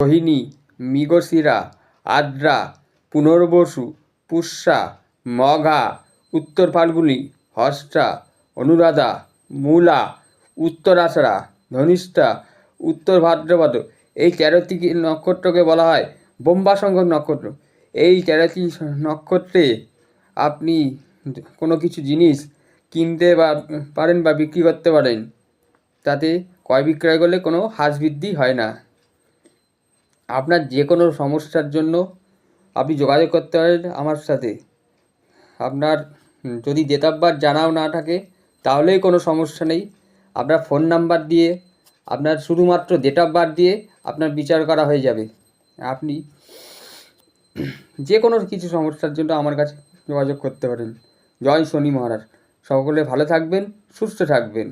রোহিণী, মৃগশিরা, আদ্রা, পুনর্বসু, পুষ্যা, মঘা, উত্তর ফাল্গুনী, হস্তা, অনুরাধা, মূলা, উত্তরাষাঢ়া, ধনিষ্ঠা, উত্তর ভাদ্রপদ। এই 13টি নক্ষত্রকে বলা হয় ব্রহ্মাসংখ্যক নক্ষত্র। এই 13টি নক্ষত্রে আপনি কোনো কিছু জিনিস কিনতে পারেন বা বিক্রি করতে পারেন। তাতে ক্রয় বিক্রয় করলে কোনো হ্রাস বৃদ্ধি হয় না। আপনার যে কোনো সমস্যার জন্য আপনি যোগাযোগ করতে পারেন আমার সাথে। আপনার যদি ডেট অফ বার্থ জানাও না থাকে তাহলেই কোনো সমস্যা নেই। আপনার ফোন নাম্বার দিয়ে, আপনার শুধুমাত্র ডেট অফ বার্থ দিয়ে আপনার বিচার করা হয়ে যাবে। আপনি যে কোনো কিছু সমস্যার জন্য আমার কাছে যোগাযোগ করতে পারেন। জয় শনি মহারাজ। সকলে ভালো থাকবেন, সুস্থ থাকবেন।